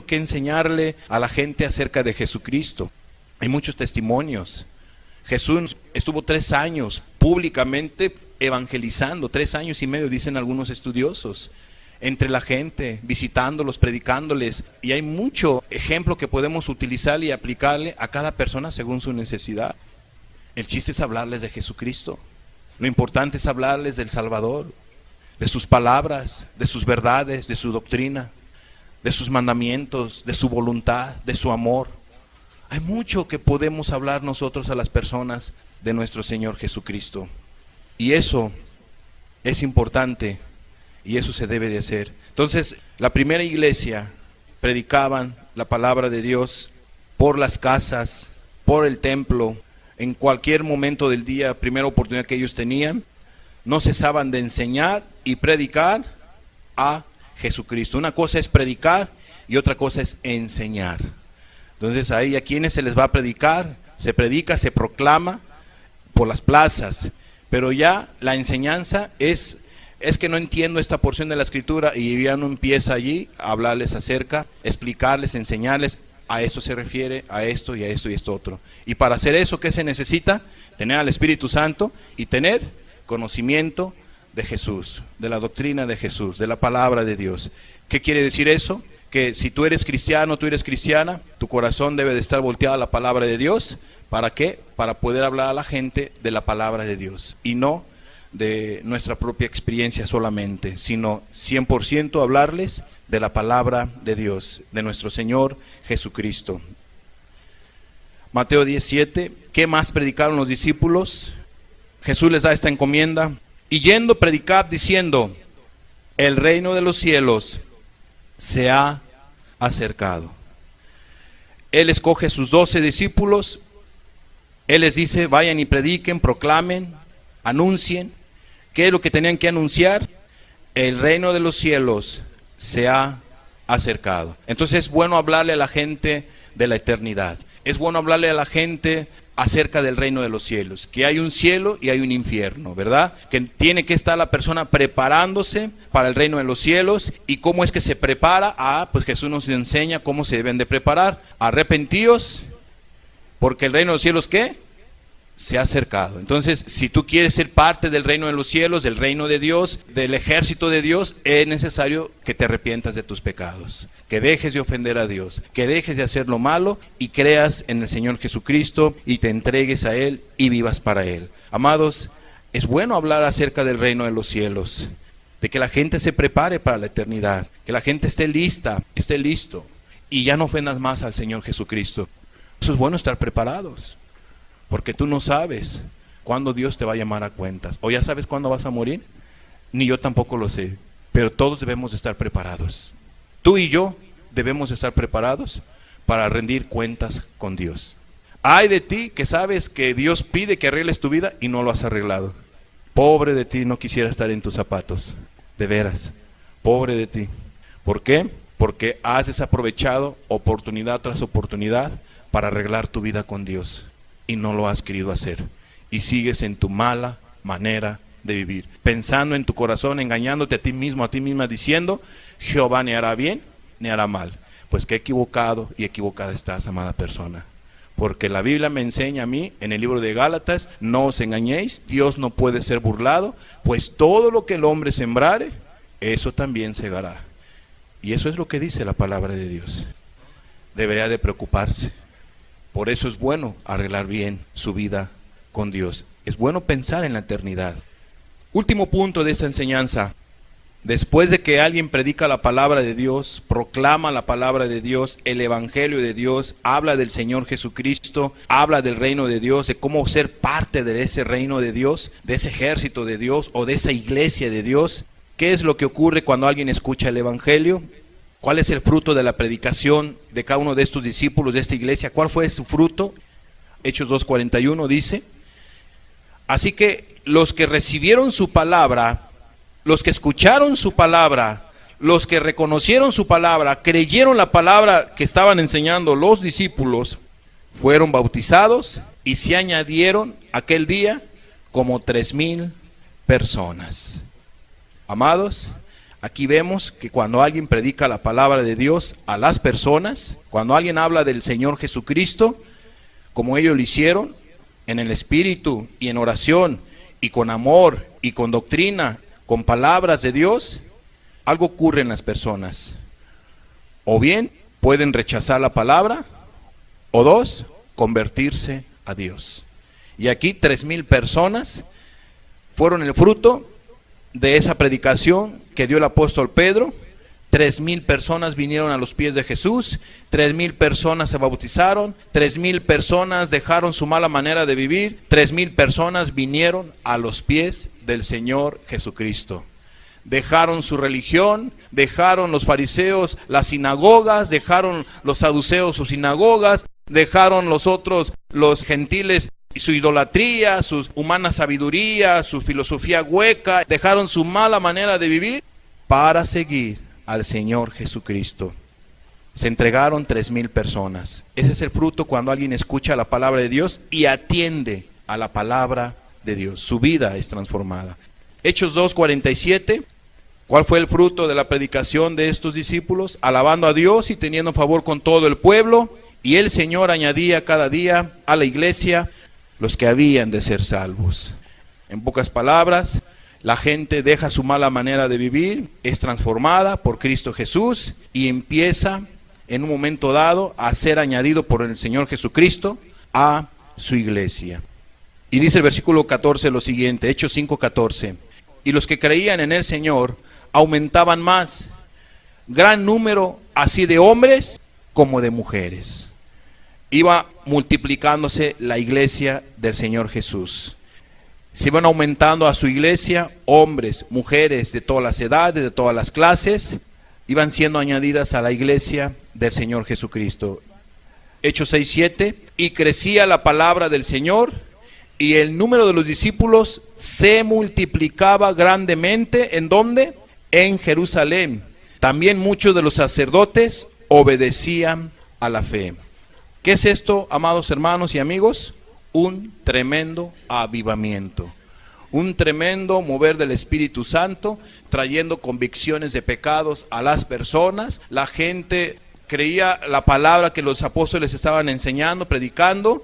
que enseñarle a la gente acerca de Jesucristo. Hay muchos testimonios. Jesús estuvo 3 años públicamente evangelizando, 3 años y medio, dicen algunos estudiosos, entre la gente, visitándolos, predicándoles. Y hay mucho ejemplo que podemos utilizar y aplicarle a cada persona según su necesidad. El chiste es hablarles de Jesucristo. Lo importante es hablarles del Salvador, de sus palabras, de sus verdades, de su doctrina, de sus mandamientos, de su voluntad, de su amor. Hay mucho que podemos hablar nosotros a las personas de nuestro Señor Jesucristo. Y eso es importante y eso se debe de hacer. Entonces, la primera iglesia predicaban la palabra de Dios por las casas, por el templo, en cualquier momento del día, primera oportunidad que ellos tenían. No cesaban de enseñar y predicar a Jesucristo. Una cosa es predicar y otra cosa es enseñar. Entonces ahí a quienes se les va a predicar, se predica, se proclama por las plazas, pero ya la enseñanza es que no entiendo esta porción de la Escritura, y ya no empieza allí a hablarles acerca, explicarles, enseñarles, a esto se refiere, a esto y a esto y esto otro. Y para hacer eso, ¿qué se necesita? Tener al Espíritu Santo y tener conocimiento de Jesús, de la doctrina de Jesús, de la palabra de Dios. ¿Qué quiere decir eso? Que si tú eres cristiano, tú eres cristiana, tu corazón debe de estar volteado a la palabra de Dios. ¿Para qué? Para poder hablar a la gente de la palabra de Dios y no de nuestra propia experiencia solamente, sino 100% hablarles de la palabra de Dios, de nuestro Señor Jesucristo. Mateo 17, ¿qué más predicaron los discípulos? Jesús les da esta encomienda: y yendo predicad diciendo, el reino de los cielos se ha acercado. Él escoge a sus 12 discípulos, Él les dice, vayan y prediquen, proclamen, anuncien. ¿Qué es lo que tenían que anunciar? El reino de los cielos se ha acercado. Entonces es bueno hablarle a la gente de la eternidad. Es bueno hablarle a la gente acerca del reino de los cielos, que hay un cielo y hay un infierno, ¿verdad? Que tiene que estar la persona preparándose para el reino de los cielos. ¿Y cómo es que se prepara? Pues Jesús nos enseña cómo se deben de preparar. Arrepentíos, porque el reino de los cielos, ¿qué? Se ha acercado. Entonces, si tú quieres ser parte del reino de los cielos, del reino de Dios, del ejército de Dios, es necesario que te arrepientas de tus pecados, que dejes de ofender a Dios, que dejes de hacer lo malo y creas en el Señor Jesucristo y te entregues a Él y vivas para Él. Amados, es bueno hablar acerca del reino de los cielos, de que la gente se prepare para la eternidad, que la gente esté lista, esté listo y ya no ofendas más al Señor Jesucristo. Eso es bueno, estar preparados. Porque tú no sabes cuándo Dios te va a llamar a cuentas. ¿O ya sabes cuándo vas a morir? Ni yo tampoco lo sé. Pero todos debemos de estar preparados. Tú y yo debemos de estar preparados para rendir cuentas con Dios. Ay de ti que sabes que Dios pide que arregles tu vida y no lo has arreglado. Pobre de ti, no quisiera estar en tus zapatos. De veras. Pobre de ti. ¿Por qué? Porque has desaprovechado oportunidad tras oportunidad para arreglar tu vida con Dios. Y no lo has querido hacer. Y sigues en tu mala manera de vivir. Pensando en tu corazón, engañándote a ti mismo, a ti misma, diciendo, Jehová ni hará bien, ni hará mal. Pues qué equivocado y equivocada estás, amada persona. Porque la Biblia me enseña a mí, en el libro de Gálatas, no os engañéis, Dios no puede ser burlado, pues todo lo que el hombre sembrare, eso también segará. Y eso es lo que dice la palabra de Dios. Debería de preocuparse. Por eso es bueno arreglar bien su vida con Dios. Es bueno pensar en la eternidad. Último punto de esta enseñanza. Después de que alguien predica la palabra de Dios, proclama la palabra de Dios, el evangelio de Dios, habla del Señor Jesucristo, habla del reino de Dios, de cómo ser parte de ese reino de Dios, de ese ejército de Dios o de esa iglesia de Dios, ¿Qué es lo que ocurre cuando alguien escucha el Evangelio? ¿Cuál es el fruto de la predicación de cada uno de estos discípulos de esta iglesia? ¿Cuál fue su fruto? Hechos 2:41 dice: así que los que recibieron su palabra, los que escucharon su palabra, los que reconocieron su palabra, creyeron la palabra que estaban enseñando los discípulos, fueron bautizados y se añadieron aquel día como 3,000 personas. Amados, aquí vemos que cuando alguien predica la palabra de Dios a las personas, cuando alguien habla del Señor Jesucristo, como ellos lo hicieron, en el Espíritu y en oración y con amor y con doctrina, con palabras de Dios, algo ocurre en las personas. O bien pueden rechazar la palabra, o dos, convertirse a Dios. Y aquí 3,000 personas fueron el fruto de esa predicación que dio el apóstol Pedro. 3,000 personas vinieron a los pies de Jesús, 3,000 personas se bautizaron, 3,000 personas dejaron su mala manera de vivir, 3,000 personas vinieron a los pies del Señor Jesucristo. Dejaron su religión, dejaron los fariseos las sinagogas, dejaron los saduceos sus sinagogas, dejaron los otros, los gentiles, su idolatría, su humana sabiduría, su filosofía hueca, dejaron su mala manera de vivir para seguir al Señor Jesucristo. Se entregaron 3,000 personas. Ese es el fruto cuando alguien escucha la palabra de Dios y atiende a la palabra de Dios. Su vida es transformada. Hechos 2:47. ¿Cuál fue el fruto de la predicación de estos discípulos? Alabando a Dios y teniendo favor con todo el pueblo. Y el Señor añadía cada día a la iglesia los que habían de ser salvos. En pocas palabras, la gente deja su mala manera de vivir, es transformada por Cristo Jesús y empieza en un momento dado a ser añadido por el Señor Jesucristo a su iglesia. Y dice el versículo 14 lo siguiente, Hechos 5:14. Y los que creían en el Señor aumentaban más, gran número así de hombres como de mujeres. Iba multiplicándose la iglesia del Señor Jesús. Se iban aumentando a su iglesia hombres, mujeres de todas las edades, de todas las clases, iban siendo añadidas a la iglesia del Señor Jesucristo. Hechos 6:7, y crecía la palabra del Señor, y el número de los discípulos se multiplicaba grandemente. ¿En dónde? En Jerusalén. También muchos de los sacerdotes obedecían a la fe. ¿Qué es esto, amados hermanos y amigos? Un tremendo avivamiento, un tremendo mover del Espíritu Santo, trayendo convicciones de pecados a las personas. La gente creía la palabra que los apóstoles estaban enseñando, predicando.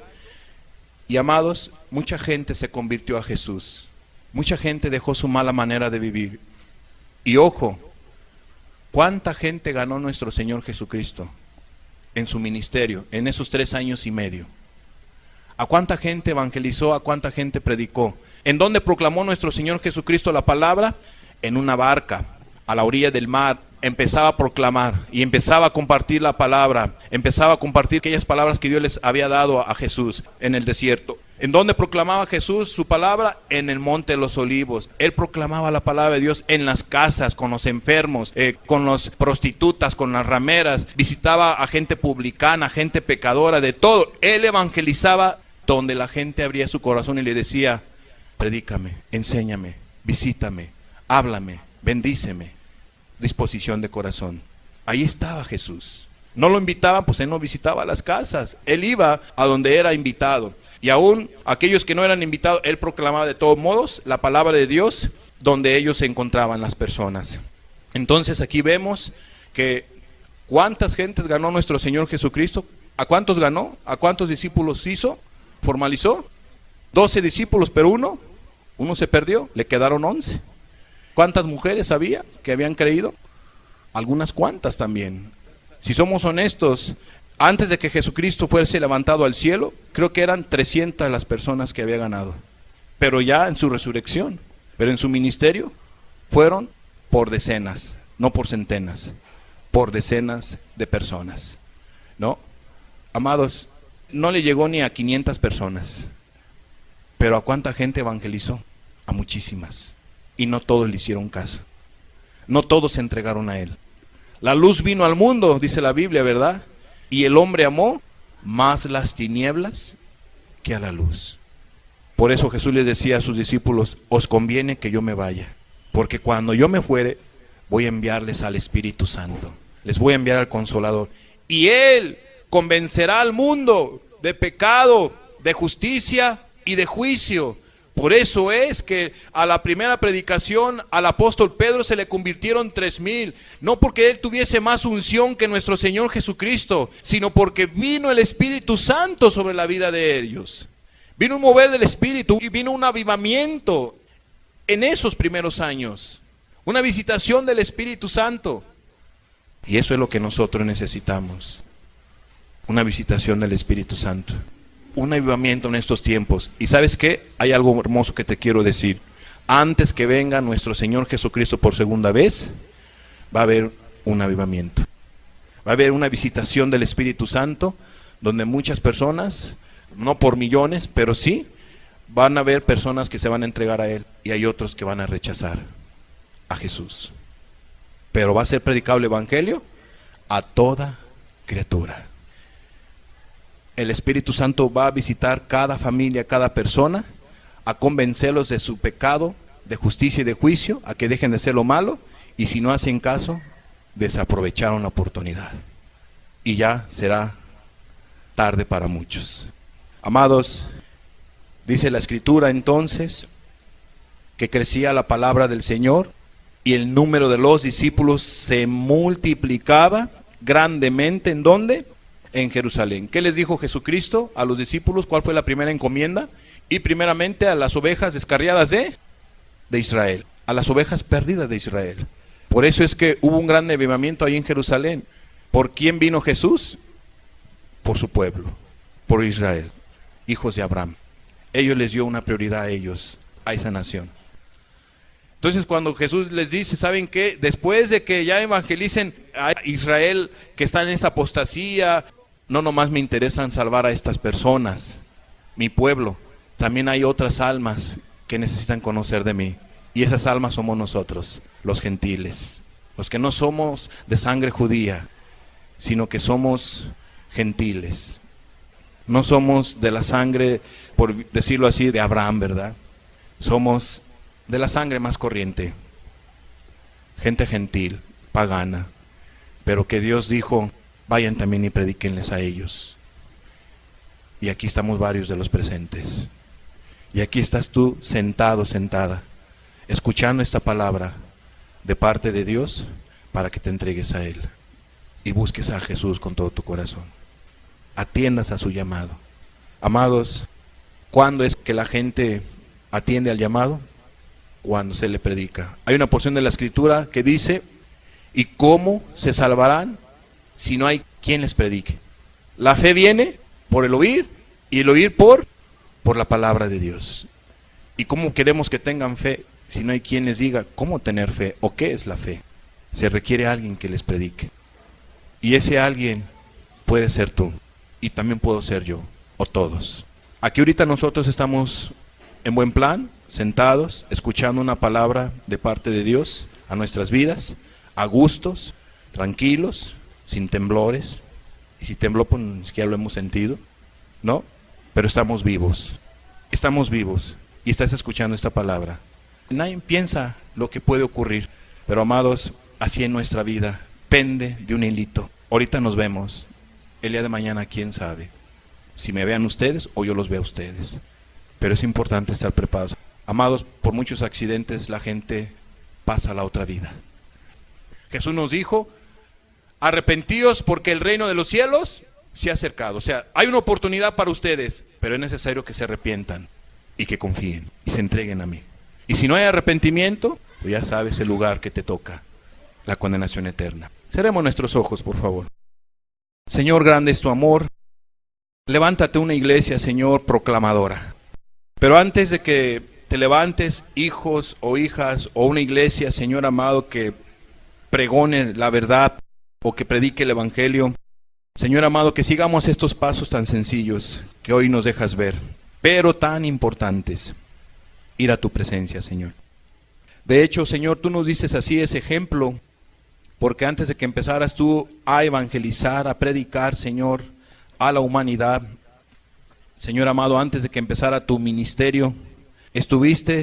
Y amados, mucha gente se convirtió a Jesús. Mucha gente dejó su mala manera de vivir. Y ojo, ¿cuánta gente ganó nuestro Señor Jesucristo en su ministerio, en esos 3 años y medio? ¿A cuánta gente evangelizó? ¿A cuánta gente predicó? ¿En dónde proclamó nuestro Señor Jesucristo la palabra? En una barca, a la orilla del mar. Empezaba a proclamar y empezaba a compartir la palabra. Empezaba a compartir aquellas palabras que Dios les había dado a Jesús en el desierto. ¿En dónde proclamaba Jesús su palabra? En el Monte de los Olivos. Él proclamaba la palabra de Dios en las casas, con los enfermos, con las prostitutas, con las rameras. Visitaba a gente publicana, gente pecadora, de todo. Él evangelizaba donde la gente abría su corazón y le decía: predícame, enséñame, visítame, háblame, bendíceme. Disposición de corazón. Ahí estaba Jesús. No lo invitaban, pues él no visitaba las casas. Él iba a donde era invitado. Y aún aquellos que no eran invitados, él proclamaba de todos modos la palabra de Dios donde ellos se encontraban las personas. Entonces aquí vemos que ¿cuántas gentes ganó nuestro Señor Jesucristo? ¿A cuántos ganó? ¿A cuántos discípulos hizo? ¿Formalizó? 12 discípulos, pero uno se perdió, le quedaron 11. ¿Cuántas mujeres había que habían creído? Algunas cuantas también. Si somos honestos, antes de que Jesucristo fuese levantado al cielo, creo que eran 300 las personas que había ganado. Pero ya en su resurrección, pero en su ministerio, fueron por decenas, no por centenas, por decenas de personas. ¿No? Amados, no le llegó ni a 500 personas. Pero ¿a cuánta gente evangelizó? A muchísimas. Y no todos le hicieron caso. No todos se entregaron a Él. La luz vino al mundo, dice la Biblia, ¿verdad? Y el hombre amó más las tinieblas que a la luz. Por eso Jesús les decía a sus discípulos, os conviene que yo me vaya, porque cuando yo me fuere, voy a enviarles al Espíritu Santo. Les voy a enviar al Consolador. Y Él convencerá al mundo de pecado, de justicia y de juicio. Por eso es que a la primera predicación al apóstol Pedro se le convirtieron 3,000. No porque él tuviese más unción que nuestro Señor Jesucristo, sino porque vino el Espíritu Santo sobre la vida de ellos. Vino un mover del Espíritu y vino un avivamiento en esos primeros años. Una visitación del Espíritu Santo. Y eso es lo que nosotros necesitamos. Una visitación del Espíritu Santo. Un avivamiento en estos tiempos. Y ¿sabes qué? Hay algo hermoso que te quiero decir. Antes que venga nuestro Señor Jesucristo por segunda vez, va a haber un avivamiento. Va a haber una visitación del Espíritu Santo, donde muchas personas, no por millones, pero sí, van a haber personas que se van a entregar a Él. Y hay otros que van a rechazar a Jesús. Pero va a ser predicado el Evangelio a toda criatura. El Espíritu Santo va a visitar cada familia, cada persona, a convencerlos de su pecado, de justicia y de juicio, a que dejen de hacer lo malo, y si no hacen caso, desaprovecharon la oportunidad. Y ya será tarde para muchos. Amados, dice la Escritura entonces, que crecía la palabra del Señor, y el número de los discípulos se multiplicaba grandemente. ¿En dónde? En Jerusalén. ¿Qué les dijo Jesucristo a los discípulos? ¿Cuál fue la primera encomienda? Y primeramente a las ovejas descarriadas de Israel, a las ovejas perdidas de Israel. Por eso es que hubo un gran avivamiento ahí en Jerusalén. ¿Por quién vino Jesús? Por su pueblo, por Israel, hijos de Abraham. Ellos les dio una prioridad a ellos, a esa nación. Entonces cuando Jesús les dice, ¿saben qué? Después de que ya evangelicen a Israel que está en esta apostasía, no nomás me interesan salvar a estas personas, mi pueblo, también hay otras almas que necesitan conocer de mí. Y esas almas somos nosotros, los gentiles, los que no somos de sangre judía, sino que somos gentiles. No somos de la sangre, por decirlo así, de Abraham, ¿verdad? Somos de la sangre más corriente, gente gentil, pagana, pero que Dios dijo, vayan también y predíquenles a ellos. Y aquí estamos varios de los presentes. Y aquí estás tú sentado, sentada, escuchando esta palabra de parte de Dios para que te entregues a Él y busques a Jesús con todo tu corazón. Atiendas a su llamado. Amados, ¿cuándo es que la gente atiende al llamado? Cuando se le predica. Hay una porción de la Escritura que dice, ¿y cómo se salvarán si no hay quien les predique? La fe viene por el oír, y el oír por la palabra de Dios. ¿Y cómo queremos que tengan fe si no hay quien les diga cómo tener fe o qué es la fe? Se requiere alguien que les predique. Y ese alguien puede ser tú, y también puedo ser yo, o todos. Aquí ahorita nosotros estamos en buen plan, sentados, escuchando una palabra de parte de Dios a nuestras vidas, a gustos, tranquilos, sin temblores. Y si tembló, pues ni siquiera lo hemos sentido, ¿no? Pero estamos vivos y estás escuchando esta palabra. Nadie piensa lo que puede ocurrir, pero amados, así en nuestra vida, pende de un hilito. Ahorita nos vemos, el día de mañana quién sabe, si me vean ustedes o yo los veo a ustedes, pero es importante estar preparados. Amados, por muchos accidentes la gente pasa a la otra vida. Jesús nos dijo, arrepentíos porque el reino de los cielos se ha acercado. O sea, hay una oportunidad para ustedes, pero es necesario que se arrepientan y que confíen y se entreguen a mí. Y si no hay arrepentimiento, pues ya sabes el lugar que te toca, la condenación eterna. Cerremos nuestros ojos, por favor. Señor, grande es tu amor. Levántate una iglesia, Señor, proclamadora. Pero antes de que te levantes, hijos o hijas, o una iglesia, Señor amado, que pregone la verdad o que predique el Evangelio, Señor amado, que sigamos estos pasos tan sencillos que hoy nos dejas ver, pero tan importantes. Ir a tu presencia, Señor. De hecho, Señor, tú nos dices así ese ejemplo, porque antes de que empezaras tú a evangelizar, a predicar, Señor, a la humanidad, Señor amado, antes de que empezara tu ministerio, estuviste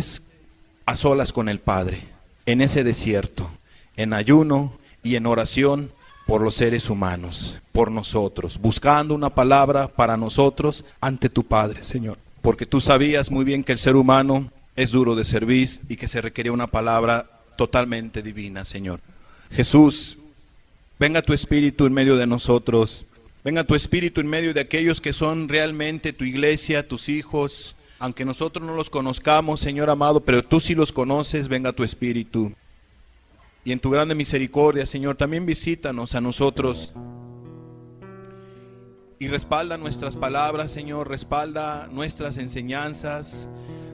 a solas con el Padre, en ese desierto, en ayuno y en oración por los seres humanos, por nosotros, buscando una palabra para nosotros ante tu Padre, Señor. Porque tú sabías muy bien que el ser humano es duro de cerviz y que se requería una palabra totalmente divina, Señor. Jesús, venga tu Espíritu en medio de nosotros, venga tu Espíritu en medio de aquellos que son realmente tu iglesia, tus hijos, aunque nosotros no los conozcamos, Señor amado, pero tú sí los conoces, venga tu Espíritu. Y en tu grande misericordia, Señor, también visítanos a nosotros y respalda nuestras palabras, Señor, respalda nuestras enseñanzas,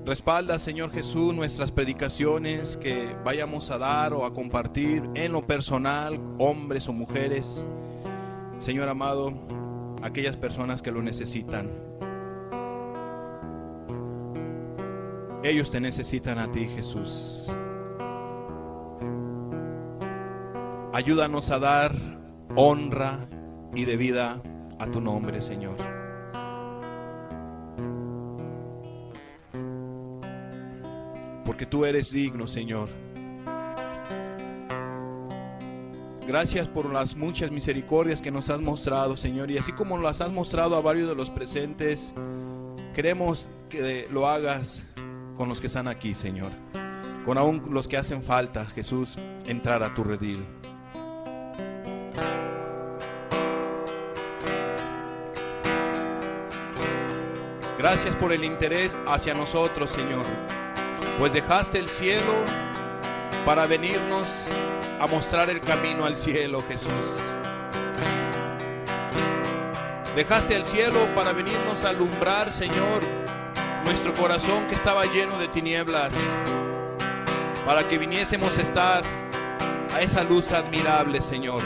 respalda, Señor Jesús, nuestras predicaciones que vayamos a dar o a compartir en lo personal, hombres o mujeres. Señor amado, aquellas personas que lo necesitan. Ellos te necesitan a ti, Jesús. Ayúdanos a dar honra y debida a tu nombre, Señor. Porque tú eres digno, Señor. Gracias por las muchas misericordias que nos has mostrado, Señor. Y así como las has mostrado a varios de los presentes, queremos que lo hagas con los que están aquí, Señor. Con aún los que hacen falta, Jesús, entrar a tu redil. Gracias por el interés hacia nosotros, Señor. Pues dejaste el cielo para venirnos a mostrar el camino al cielo, Jesús. Dejaste el cielo para venirnos a alumbrar, Señor, nuestro corazón que estaba lleno de tinieblas, para que viniésemos a estar a esa luz admirable, Señor.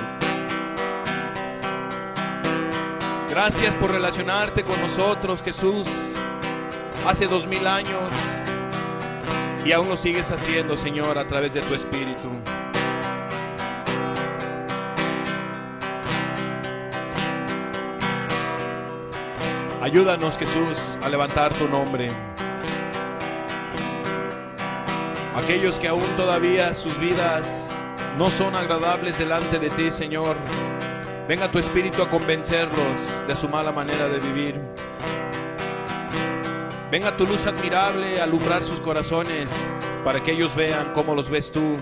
Gracias por relacionarte con nosotros, Jesús, hace 2000 años, y aún lo sigues haciendo, Señor, a través de tu Espíritu. Ayúdanos, Jesús, a levantar tu nombre. Aquellos que aún todavía sus vidas no son agradables delante de ti, Señor, venga tu Espíritu a convencerlos de su mala manera de vivir. Venga tu luz admirable a alumbrar sus corazones para que ellos vean cómo los ves tú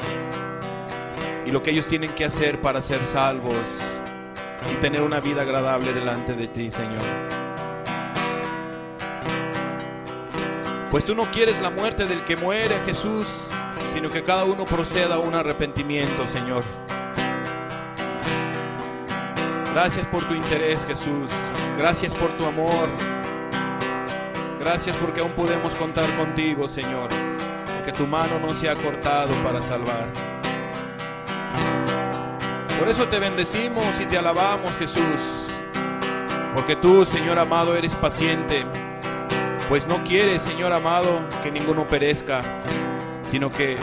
y lo que ellos tienen que hacer para ser salvos y tener una vida agradable delante de ti, Señor. Pues tú no quieres la muerte del que muere, Jesús, sino que cada uno proceda a un arrepentimiento, Señor. Gracias por tu interés, Jesús. Gracias por tu amor. Gracias porque aún podemos contar contigo, Señor. Porque tu mano no se ha cortado para salvar. Por eso te bendecimos y te alabamos, Jesús. Porque tú, Señor amado, eres paciente. Pues no quieres, Señor amado, que ninguno perezca, sino que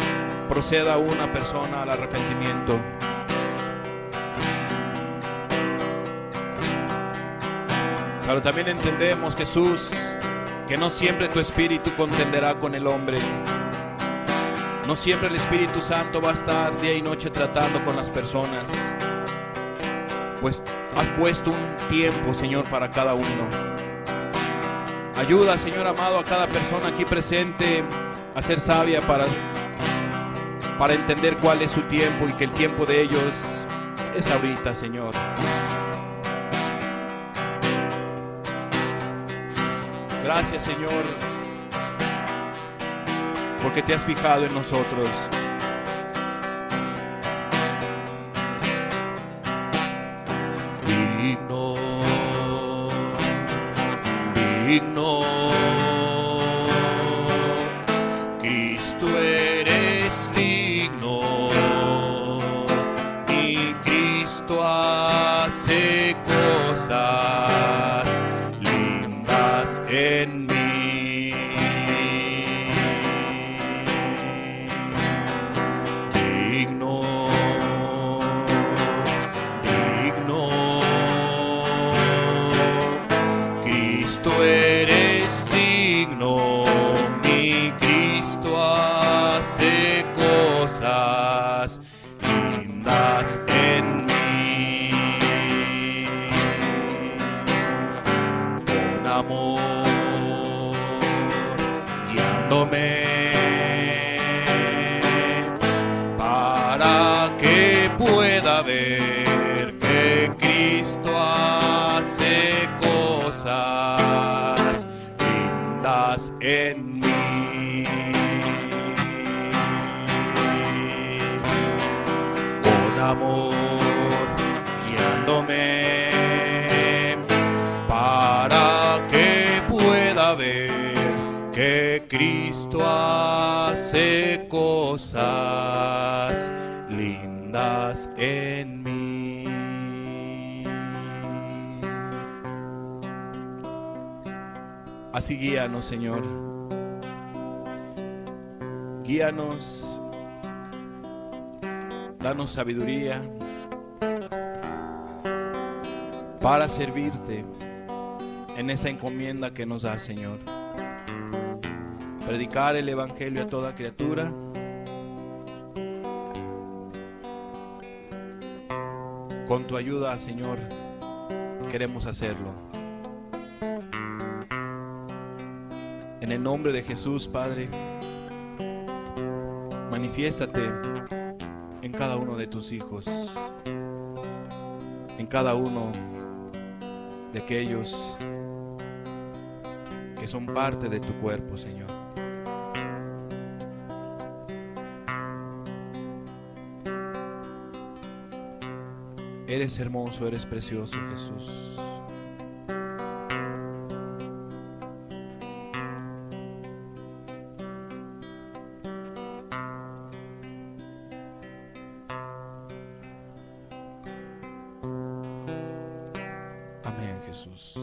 proceda una persona al arrepentimiento. Pero también entendemos, Jesús, que no siempre tu Espíritu contenderá con el hombre. No siempre el Espíritu Santo va a estar día y noche tratando con las personas. Pues has puesto un tiempo, Señor, para cada uno. Ayuda, Señor amado, a cada persona aquí presente a ser sabia para entender cuál es su tiempo y que el tiempo de ellos es ahorita, Señor. Gracias, Señor, porque te has fijado en nosotros. Digno, digno, Cristo eres digno, y Cristo hace cosas lindas en mí. Cristo hace cosas lindas en mí. Con amor guiándome para que pueda ver que Cristo hace cosas lindas en mí. Así guíanos, Señor. Guíanos, danos sabiduría para servirte en esta encomienda que nos da, Señor. Predicar el Evangelio a toda criatura. Con tu ayuda, Señor, queremos hacerlo. En el nombre de Jesús, Padre, manifiéstate en cada uno de tus hijos, en cada uno de aquellos que son parte de tu cuerpo, Señor. Eres hermoso, eres precioso, Jesús. Amén, Jesús.